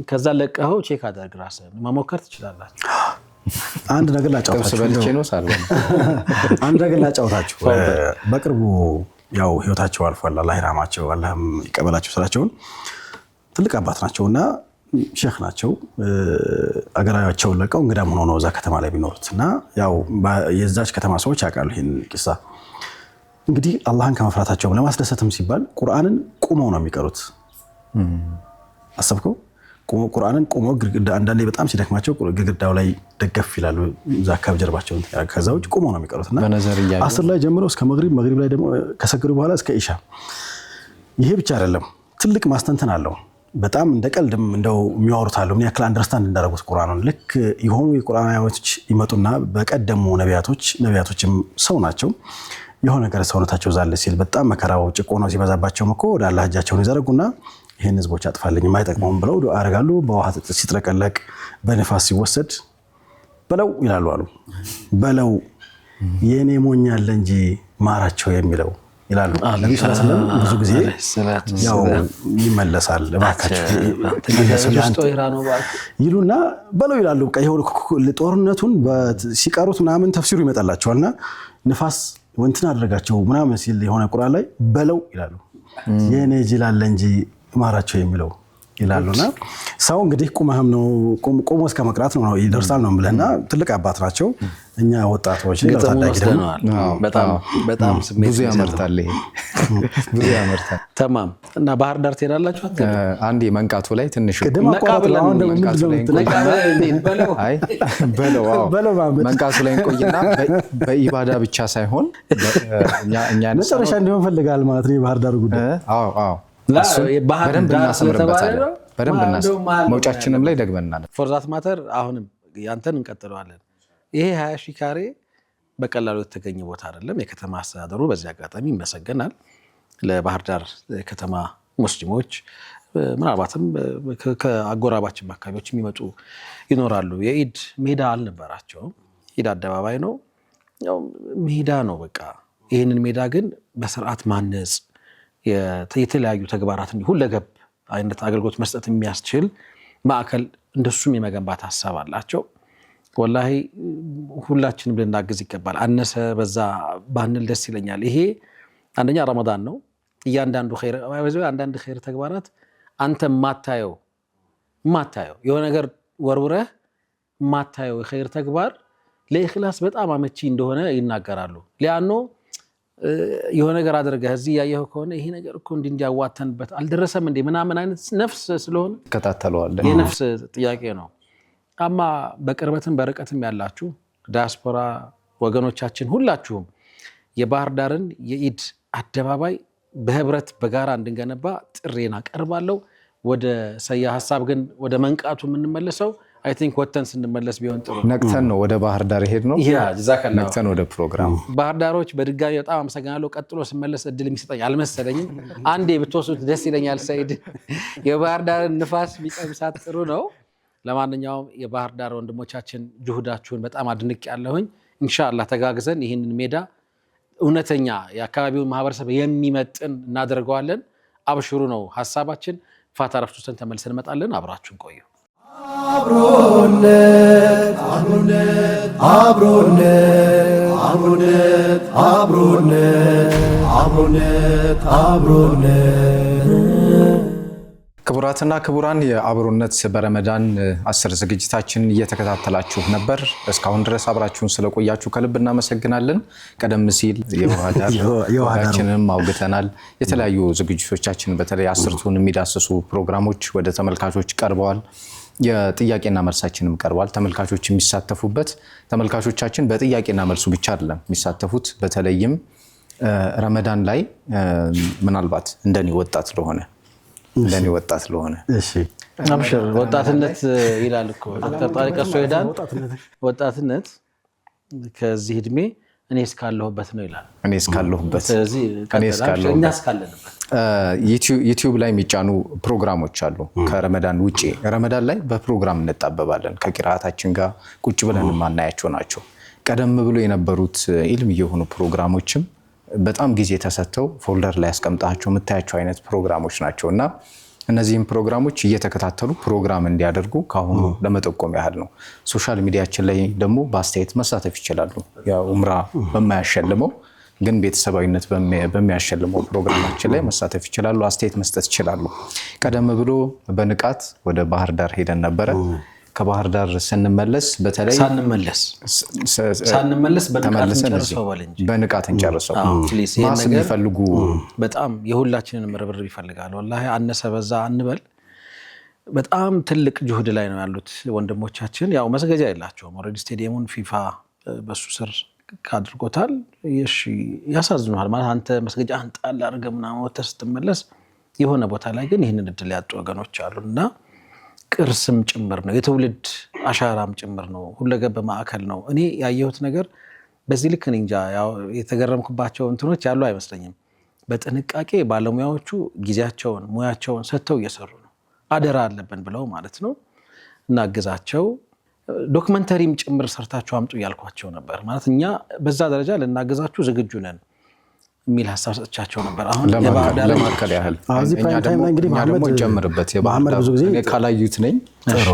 ከዛ ለቀኸው ቼክ አድርግ ራስህን መሞከር ትችላላችሁ። አንድ ነገር ላጫውታችሁ። በቅርቡ ያው ህይወታቸው አልፏል። አላህ ይራማቸው፣ አላህም ይቀበላቸው። ስራቸውን ትልቅ አባት ናቸውና ሼክ ናቸው። አገራቸውን ለቀው እንግዳም ሆነው ነው እዛ ከተማ ላይ ቢኖሩት እና ያው የዛች ከተማ ሰዎች ያውቃሉ ይሄን ቂሳ። እንግዲህ አላህን ከመፍራታቸው ለማስደሰትም ሲባል ቁርአንን ቁመው ነው የሚቀሩት። አሰብከው? ቁርአንን ቁመው አንዳንዴ በጣም ሲደክማቸው ግድግዳው ላይ ደገፍ ይላሉ። እዛ አካባቢ ጀርባቸውን ከዛ ውጭ ቁመው ነው የሚቀሩትና 10 ላይ ጀምሮ እስከ መግሪብ ላይ ደግሞ ከሰገዱ በኋላ እስከ ኢሻ። ይሄ ብቻ አይደለም፣ ትልቅ ማስተንተን አለው። በጣም እንደ ቀልድም እንደው የሚያወሩት አለው። ምን ያክል አንደርስታንድ እንዳደረጉት ቁርአኑን። ልክ የሆኑ የቁርአን አያቶች ይመጡና በቀደሙ ነቢያቶችም ሰው ናቸው። የሆነ ነገር ሰውነታቸው ዛለ ሲል በጣም መከራው ጭቆናው ሲበዛባቸው እኮ ወደ አላህ እጃቸውን ይዘረጉና ይሄን ህዝቦች አጥፋልኝ የማይጠቅመውም ብለው ዱዓ ያደርጋሉ። በውሃ ሲጥለቀለቅ በነፋስ ሲወሰድ በለው ይላሉ አሉ። በለው የኔ ሞኝ አለ እንጂ ማራቸው የሚለው ይላሉ ነብዩ ሰለላሁ ዐለይሂ ወሰለም። ብዙ ጊዜ ያው ይመለሳል ይሉና በለው ይላሉ። ጦርነቱን ሲቀሩት ምናምን ተፍሲሩ ይመጣላቸዋልና ንፋስ ወንትን አደረጋቸው ምናምን ሲል የሆነ ቁርአን ላይ በለው ይላሉ። የኔ ጅል አለ እንጂ ማራቸው የሚለው ይላሉና ሰው እንግዲህ ቁመህም ነው ቆሞ እስከ መቅራት ነው ይደርሳል ነው ብለና ትልቅ አባት ናቸው። እኛ ወጣቶች ለታዳጊ ደግሞ በጣም ስሜት ብዙ ያመርታል። ይሄ ብዙ ያመርታል። ተማም እና ባህር ዳር ትሄዳላችሁ? አንዴ መንቃቱ ላይ ትንሽ መንቃቱ ላይ እንቆይና በኢባዳ ብቻ ሳይሆን እኛ መጨረሻ እንዲሆን ፈልጋል ማለት ነው የባህር ዳር ጉዳይ። በደንብ እናሰምርበታለን። መውጫችንም ላይ ደግመናል። ፎርዛት ማተር አሁንም ያንተን እንቀጥለዋለን። ይሄ 20 ሺህ ካሬ በቀላሉ የተገኘ ቦታ አይደለም። የከተማ አስተዳደሩ በዚህ አጋጣሚ ይመሰገናል። ለባህር ዳር ከተማ ሙስሊሞች ምናልባትም ከአጎራባችን አካባቢዎች የሚመጡ ይኖራሉ። የኢድ ሜዳ አልነበራቸውም። ኢድ አደባባይ ነው፣ ያው ሜዳ ነው በቃ። ይህንን ሜዳ ግን በስርዓት ማነጽ የተለያዩ ተግባራትን ሁለገብ አይነት አገልግሎት መስጠት የሚያስችል ማዕከል እንደሱም የመገንባት ሀሳብ አላቸው። ወላሂ ሁላችንም ልናግዝ ይገባል። አነሰ በዛ ባንል ደስ ይለኛል። ይሄ አንደኛ ረመዳን ነው። እያንዳንዱ ኸይር አንዳንድ ኸይር ተግባራት አንተ ማታየው የሆነ ነገር ወርውረህ ማታየው የኸይር ተግባር ለኢኽላስ በጣም አመቺ እንደሆነ ይናገራሉ። ሊያኖ የሆነ ነገር አድርገህ እዚህ ያየኸው ከሆነ ይሄ ነገር እኮ እንዲያዋተንበት አልደረሰም እንዴ ምናምን አይነት ነፍስ ስለሆነ ተከታተለዋል። የነፍስ ጥያቄ ነው። አማ በቅርበትም በርቀትም ያላችሁ ዲያስፖራ ወገኖቻችን ሁላችሁም የባህር ዳርን የኢድ አደባባይ በህብረት በጋራ እንድንገነባ ጥሬን አቀርባለሁ። ወደ ሰያ ሐሳብ ግን ወደ መንቃቱ የምንመለሰው አይ ቲንክ ወተን ስንመለስ ቢሆን ጥሩ። ነቅተን ነው ወደ ባህር ዳር ሄድ ነው። ነቅተን ወደ ፕሮግራም ባህር ዳሮች በድጋሚ በጣም አመሰግናለሁ። ቀጥሎ ስመለስ እድል የሚሰጠኝ አልመሰለኝም። አንዴ ብትወስዱት ደስ ይለኛል። ሰይድ የባህር ዳርን ንፋስ ቢቀምሳት ጥሩ ነው። ለማንኛውም የባህር ዳር ወንድሞቻችን ጁሁዳችሁን በጣም አድንቅ ያለሁኝ። ኢንሻአላህ ተጋግዘን ይህንን ሜዳ እውነተኛ የአካባቢውን ማህበረሰብ የሚመጥን እናደርገዋለን። አብሽሩ ነው ሐሳባችን። ፋታ ረፍት ውስጥ ተመልሰን እንመጣለን። አብራችሁን ቆዩ። አብሮነት አብሮነት አብሮነት አብሮነት አብሮነት አብሮነት ክቡራትና ክቡራን የአብሮነት በረመዳን 10 ዝግጅታችን እየተከታተላችሁ ነበር። እስካሁን ድረስ አብራችሁን ስለቆያችሁ ከልብ እናመሰግናለን። ቀደም ሲል የውሃዳችንም አውግተናል። የተለያዩ ዝግጅቶቻችን በተለይ 10ቱን የሚዳስሱ ፕሮግራሞች ወደ ተመልካቾች ቀርበዋል። የጥያቄና መልሳችንም ቀርቧል። ተመልካቾች የሚሳተፉበት ተመልካቾቻችን በጥያቄና መልሱ ብቻ አይደለም የሚሳተፉት። በተለይም ረመዳን ላይ ምናልባት እንደኔ ወጣት ለሆነ እሺ አብሽር ወጣትነት ይላል እኮ ዶክተር ጣሪቅ ሶይዳን ወጣትነት ከዚህ እድሜ እኔ እስካለሁበት ነው ይላል። እኔ እስካለሁበት ስለዚህ እኛ እስካለንበት ዩቲዩብ ላይ የሚጫኑ ፕሮግራሞች አሉ። ከረመዳን ውጪ ረመዳን ላይ በፕሮግራም እንጣበባለን። ከቂራአታችን ጋር ቁጭ ብለን ማናያቸው ናቸው። ቀደም ብሎ የነበሩት ኢልም የሆኑ ፕሮግራሞችም በጣም ጊዜ ተሰጥተው ፎልደር ላይ ያስቀምጣቸው የምታያቸው አይነት ፕሮግራሞች ናቸውና እነዚህም ፕሮግራሞች እየተከታተሉ ፕሮግራም እንዲያደርጉ ካሁኑ ለመጠቆም ያህል ነው። ሶሻል ሚዲያችን ላይ ደግሞ በአስተያየት መሳተፍ ይችላሉ። ያው ኡምራ በማያሸልመው ግን ቤተሰባዊነት በሚያሸልመው ፕሮግራማችን ላይ መሳተፍ ይችላሉ፣ አስተያየት መስጠት ይችላሉ። ቀደም ብሎ በንቃት ወደ ባህር ዳር ሄደን ነበረ። ከባህር ዳር ስንመለስ በተለይ ሳንመለስ በንቃት እንጨርሰው ማስ የሚፈልጉ በጣም የሁላችንን ርብርብ ይፈልጋል። ወላሂ አነሰ በዛ አንበል። በጣም ትልቅ ጅሁድ ላይ ነው ያሉት ወንድሞቻችን። ያው መስገጃ የላቸውም። ኦልሬዲ ስቴዲየሙን ፊፋ በሱ ስር አድርጎታል። እሺ ያሳዝናል ማለት አንተ መስገጃ አንጣል አድርገህ ምናምን ወተህ ስትመለስ የሆነ ቦታ ላይ ግን ይህንን እድል ያጡ ወገኖች አሉና ቅርስም ጭምር ነው፣ የትውልድ አሻራም ጭምር ነው፣ ሁለገብ ማዕከል ነው። እኔ ያየሁት ነገር በዚህ ልክ እንጃ ያው የተገረምኩባቸው እንትኖች ያሉ አይመስለኝም። በጥንቃቄ ባለሙያዎቹ ጊዜያቸውን ሙያቸውን ሰጥተው እየሰሩ ነው። አደራ አለብን ብለው ማለት ነው። እናግዛቸው። ዶክመንተሪም ጭምር ሰርታችሁ አምጡ እያልኳቸው ነበር። ማለት እኛ በዛ ደረጃ ልናግዛችሁ ዝግጁ ነን የሚል ሀሳብ ሰጥቻቸው ነበር። አሁን ለማከል ያህል እኛ ደግሞ እንጀምርበት። የባህር ዳር እኔ ካላዩት ነኝ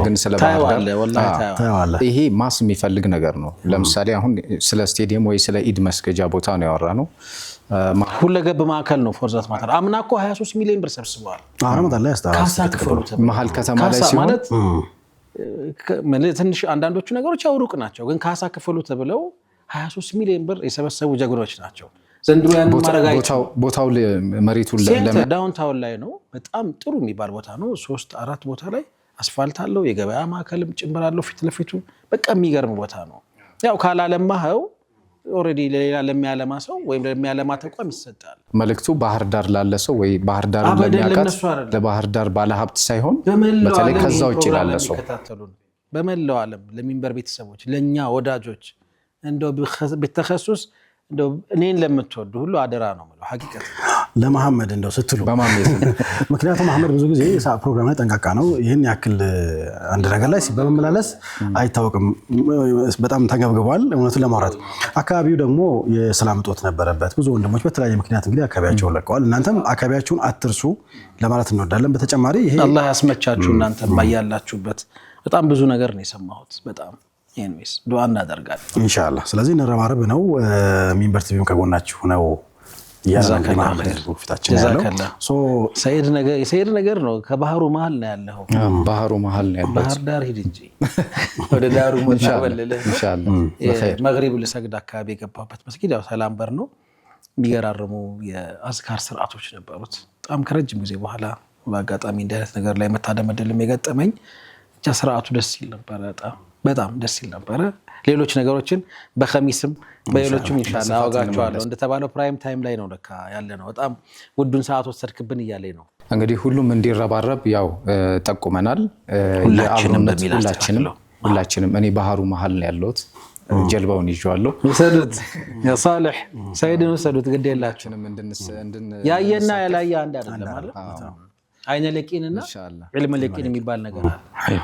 ግን ስለ ባህር ዳር ይሄ ማስ የሚፈልግ ነገር ነው። ለምሳሌ አሁን ስለ ስቴዲየም ወይ ስለ ኢድ መስገጃ ቦታ ነው ያወራነው። ሁለገብ ማዕከል ነው ፎርዛት ማተር። አምና እኮ 23 ሚሊዮን ብር ሰብስበዋል። ካሳ ክፍሉ መሀል ከተማ ላይ ሲሆን ማለት ትንሽ አንዳንዶቹ ነገሮች ያውሩቅ ናቸው፣ ግን ካሳ ክፍሉ ተብለው 23 ሚሊዮን ብር የሰበሰቡ ጀግኖች ናቸው። ዘንድሮ ያን ማረጋይቸው ቦታው መሬቱ ዳውንታውን ላይ ነው። በጣም ጥሩ የሚባል ቦታ ነው። 3-4 ቦታ ላይ አስፋልት አለው፣ የገበያ ማዕከልም ጭምር አለው ፊት ለፊቱ። በቃ የሚገርም ቦታ ነው። ያው ካላለማኸው ኦልሬዲ ለሌላ ለሚያለማ ሰው ወይም ለሚያለማ ተቋም ይሰጣል። መልእክቱ ባህር ዳር ላለ ሰው ወይ ባህር ዳር ለሚያውቃት ለባህር ዳር ባለሀብት ሳይሆን በተለይ ከዛ ውጭ ላለ ሰው በመላው ዓለም ለሚንበር ቤተሰቦች ለኛ ወዳጆች እንደው በተخصص እንደው እኔን ለምትወዱ ሁሉ አደራ ነው ማለት ሐቂቀት ለመሐመድ እንደው ስትሉ ምክንያቱም መሐመድ ብዙ ጊዜ ፕሮግራም ላይ ጠንቃቃ ነው። ይሄን ያክል አንድ ነገር ላይ በመመላለስ አይታወቅም። በጣም ተገብግቧል እውነቱን ለማውራት። አካባቢው ደግሞ የሰላም እጦት ነበረበት። ብዙ ወንድሞች በተለያየ ምክንያት እንግዲህ አካባቢያቸውን ለቀዋል። እናንተም አካባቢያችሁን አትርሱ ለማለት እንወዳለን። በተጨማሪ ይሄ አላህ ያስመቻችሁ እናንተም ባያላችሁበት። በጣም ብዙ ነገር ነው የሰማሁት። በጣም ኢንዌስ ዱዓ እናደርጋለን ኢንሻአላህ። ስለዚህ እንረማረብ ነው። ሚንበር ቲቪም ከጎናችሁ ነው። ሰይድ ነገር ነው። ከባህሩ መሀል ነው ያለው። ባህሩ መሀል ነው ያለው። ባህር ዳር ሂድ እንጂ ወደ ዳሩ ወጣበለለ ኢንሻአላህ። መግሪብ ለሰግድ አካባቢ የገባበት መስጊድ ያው ሰላም በር ነው። የሚገራርሙ የአዝካር ስርዓቶች ነበሩት። በጣም ከረጅም ጊዜ በኋላ በአጋጣሚ እንዲህ አይነት ነገር ላይ መታደም የገጠመኝ ብቻ ስርዓቱ ደስ ይል ነበረ። በጣም ደስ ይል ነበረ። ሌሎች ነገሮችን በኸሚስም በሌሎችም ኢንሻአላህ አወጋቸዋለሁ። እንደተባለው ፕራይም ታይም ላይ ነው ለካ ያለ ነው። በጣም ውዱን ሰዓት ወሰድክብን እያለኝ ነው። እንግዲህ ሁሉም እንዲረባረብ ያው ጠቁመናል። ሁላችንም እኔ ባህሩ መሀል ነው ያለሁት። ጀልባውን ይዤዋለሁ። ወሰዱት ያ ሷሊህ ሰይድን ወሰዱት። ግድ የላችሁም ያየና ያላየ አንድ አይደለም ማለት አይነ ለቂንና ዒልም ለቂን የሚባል ነገር አለ።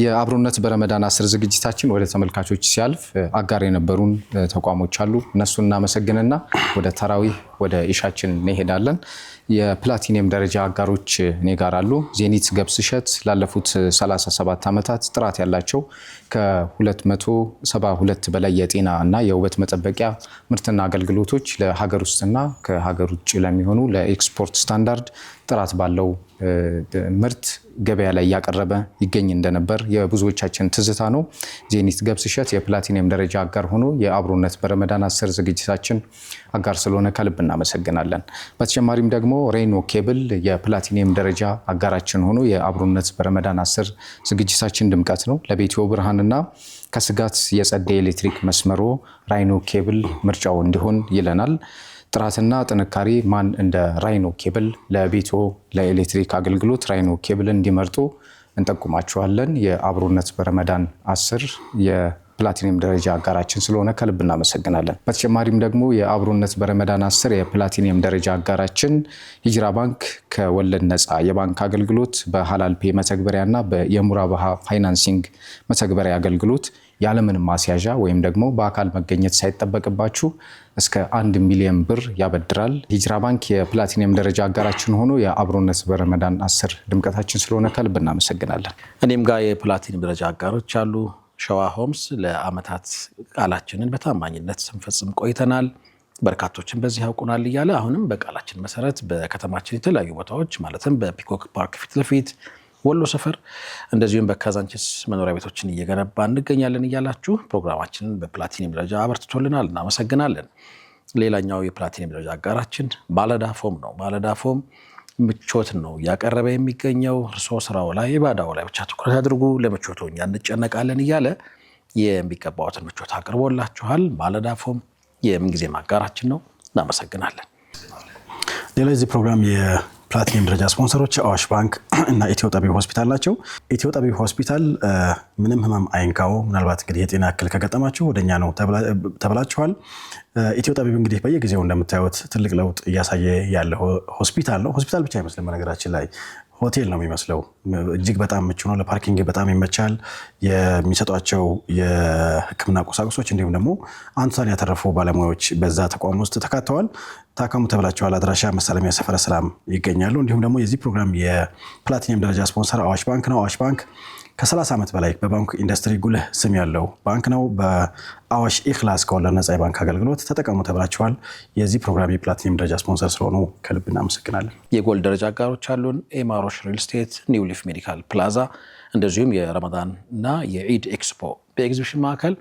የአብሮነት በረመዳን 10 ዝግጅታችን ወደ ተመልካቾች ሲያልፍ አጋር የነበሩን ተቋሞች አሉ። እነሱን እናመሰግንና ወደ ተራዊህ ወደ ኢሻችን እንሄዳለን። የፕላቲኒየም ደረጃ አጋሮች እኔ ጋር አሉ። ዜኒት ገብስሸት ላለፉት 37 ዓመታት ጥራት ያላቸው ከ272 በላይ የጤና እና የውበት መጠበቂያ ምርትና አገልግሎቶች ለሀገር ውስጥና ከሀገር ውጭ ለሚሆኑ ለኤክስፖርት ስታንዳርድ ጥራት ባለው ምርት ገበያ ላይ ያቀረበ ይገኝ እንደነበር የብዙዎቻችን ትዝታ ነው። ዜኒት ገብስሸት የፕላቲኒየም ደረጃ አጋር ሆኖ የአብሮነት በረመዳን 10 ዝግጅታችን አጋር ስለሆነ ከልብ እናመሰግናለን። በተጨማሪም ደግሞ ሬኖ ኬብል የፕላቲኒየም ደረጃ አጋራችን ሆኖ የአብሮነት በረመዳን 10 ዝግጅታችን ድምቀት ነው። ለቤትዎ ብርሃንና ከስጋት የጸዳ ኤሌክትሪክ መስመሮ ራይኖ ኬብል ምርጫው እንዲሆን ይለናል። ጥራትና ጥንካሬ ማን እንደ ራይኖ ኬብል ለቤቶ ለኤሌክትሪክ አገልግሎት ራይኖ ኬብል እንዲመርጡ እንጠቁማቸዋለን። የአብሮነት በረመዳን 10 የፕላቲኒየም ደረጃ አጋራችን ስለሆነ ከልብ እናመሰግናለን። በተጨማሪም ደግሞ የአብሮነት በረመዳን 10 የፕላቲኒየም ደረጃ አጋራችን ሂጅራ ባንክ ከወለድ ነፃ የባንክ አገልግሎት በሐላል ፔ መተግበሪያና የሙራባሃ ፋይናንሲንግ መተግበሪያ አገልግሎት ያለምንም ማስያዣ ወይም ደግሞ በአካል መገኘት ሳይጠበቅባችሁ እስከ 1 ሚሊዮን ብር ያበድራል። ሂጅራ ባንክ የፕላቲኒየም ደረጃ አጋራችን ሆኖ የአብሮነት በረመዳን 10 ድምቀታችን ስለሆነ ከልብ እናመሰግናለን። እኔም ጋር የፕላቲኒየም ደረጃ አጋሮች አሉ። ሸዋ ሆምስ ለአመታት ቃላችንን በታማኝነት ስንፈጽም ቆይተናል። በርካቶችን በዚህ ያውቁናል እያለ አሁንም በቃላችን መሰረት በከተማችን የተለያዩ ቦታዎች ማለትም በፒኮክ ፓርክ ፊት ለፊት ወሎ ሰፈር እንደዚሁም በካዛንቺስ መኖሪያ ቤቶችን እየገነባ እንገኛለን እያላችሁ ፕሮግራማችንን በፕላቲኒየም ደረጃ አበርትቶልናል፣ እናመሰግናለን። ሌላኛው የፕላቲኒየም ደረጃ አጋራችን ባለዳ ፎም ነው። ባለዳ ፎም ምቾትን ነው እያቀረበ የሚገኘው። እርስዎ ስራው ላይ ባዳው ላይ ብቻ ትኩረት አድርጉ፣ ለምቾቶ እኛ እንጨነቃለን እያለ የሚገባዎትን ምቾት አቅርቦላችኋል። ባለዳ ፎም የምንጊዜ አጋራችን ነው፣ እናመሰግናለን። ሌላ የዚህ ፕሮግራም የፕላቲኒየም ደረጃ ስፖንሰሮች አዋሽ ባንክ እና ኢትዮ ጠቢብ ሆስፒታል ናቸው። ኢትዮ ጠቢብ ሆስፒታል ምንም ህመም አይንካው። ምናልባት እንግዲህ የጤና እክል ከገጠማችሁ ወደኛ ነው ተብላችኋል። ኢትዮ ጠቢብ እንግዲህ በየጊዜው እንደምታዩት ትልቅ ለውጥ እያሳየ ያለ ሆስፒታል ነው። ሆስፒታል ብቻ አይመስልም፣ በነገራችን ላይ ሆቴል ነው የሚመስለው። እጅግ በጣም ምቹ ነው። ለፓርኪንግ በጣም ይመቻል። የሚሰጧቸው የሕክምና ቁሳቁሶች እንዲሁም ደግሞ አንቱን ያተረፉ ባለሙያዎች በዛ ተቋም ውስጥ ተካተዋል። ታከሙ ተብላችኋል። አድራሻ መሳለሚያ ሰፈረ ሰላም ይገኛሉ። እንዲሁም ደግሞ የዚህ ፕሮግራም የፕላቲኒየም ደረጃ ስፖንሰር አዋሽ ባንክ ነው። አዋሽ ባንክ ከ30 ዓመት በላይ በባንኩ ኢንዱስትሪ ጉልህ ስም ያለው ባንክ ነው። በአዋሽ ኢኽላስ ከወለድ ነፃ የባንክ አገልግሎት ተጠቀሙ ተብላችኋል። የዚህ ፕሮግራም የፕላቲኒየም ደረጃ ስፖንሰር ስለሆኑ ከልብ እናመሰግናለን። የጎልድ ደረጃ አጋሮች አሉን። ኤማሮሽ ሪል ስቴት፣ ኒው ሊፍ ሜዲካል ፕላዛ እንደዚሁም የረመዳን እና የኢድ ኤክስፖ በኤግዚቢሽን ማዕከል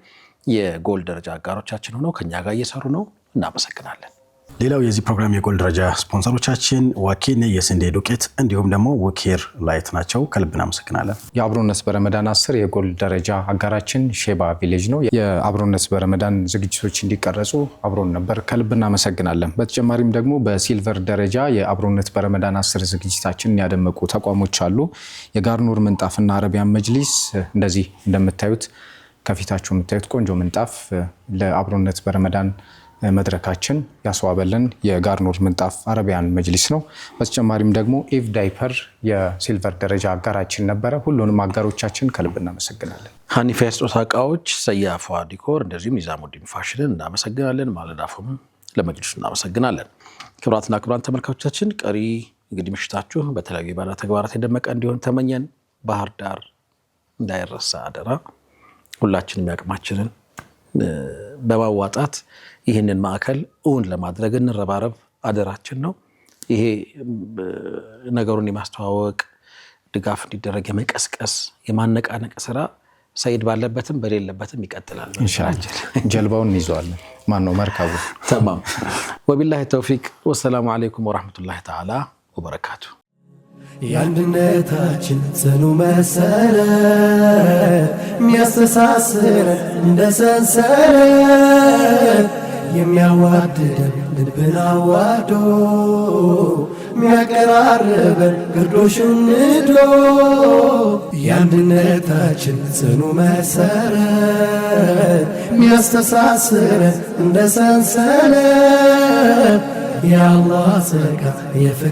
የጎልድ ደረጃ አጋሮቻችን ሆነው ከኛ ጋር እየሰሩ ነው። እናመሰግናለን። ሌላው የዚህ ፕሮግራም የጎልድ ደረጃ ስፖንሰሮቻችን ዋኪኔ የስንዴ ዱቄት እንዲሁም ደግሞ ወኬር ላይት ናቸው። ከልብ እናመሰግናለን። የአብሮነት በረመዳን 10 የጎልድ ደረጃ አጋራችን ሼባ ቪሌጅ ነው። የአብሮነት በረመዳን ዝግጅቶች እንዲቀረጹ አብሮን ነበር። ከልብ እናመሰግናለን። በተጨማሪም ደግሞ በሲልቨር ደረጃ የአብሮነት በረመዳን 10 ዝግጅታችንን ያደመቁ ተቋሞች አሉ። የጋርኑር ምንጣፍና አረቢያን መጅሊስ እንደዚህ እንደምታዩት ከፊታችሁ የምታዩት ቆንጆ ምንጣፍ ለአብሮነት በረመዳን መድረካችን ያስዋበልን የጋርኑር ምንጣፍ አረቢያን መጅሊስ ነው። በተጨማሪም ደግሞ ኢቭ ዳይፐር የሲልቨር ደረጃ አጋራችን ነበረ። ሁሉንም አጋሮቻችን ከልብ እናመሰግናለን። ሀኒፋ የስጦታ እቃዎች፣ ሰያፏ ዲኮር እንደዚሁም ኒዛሙዲን ፋሽንን እናመሰግናለን። ማለዳፉም ለመጅሊሱ እናመሰግናለን። ክቡራትና ክቡራን ተመልካቾቻችን ቀሪ እንግዲህ ምሽታችሁ በተለያዩ የባዳ ተግባራት የደመቀ እንዲሆን ተመኘን። ባህር ዳር እንዳይረሳ አደራ። ሁላችንም ያቅማችንን በማዋጣት ይህንን ማዕከል እውን ለማድረግ እንረባረብ፣ አደራችን ነው። ይሄ ነገሩን የማስተዋወቅ ድጋፍ እንዲደረግ የመቀስቀስ የማነቃነቅ ስራ ሰይድ ባለበትም በሌለበትም ይቀጥላል። ኢንሻአላህ ጀልባውን እንይዘዋለን። ማን ነው መርከቡ? ተማም። ወቢላሂ ተውፊቅ። ወሰላሙ አለይኩም ወራህመቱላሂ ተዓላ ወበረካቱ። የአንድነታችን ጽኑ መሰረት የሚያስተሳስረን እንደ ሰንሰለት የሚያዋድደን ልብን አዋዶ የሚያቀራርበን ግርዶሽን ንዶ የአንድነታችን ጽኑ መሰረት የሚያስተሳስረን እንደ ሰንሰለት የአላህ ጸጋ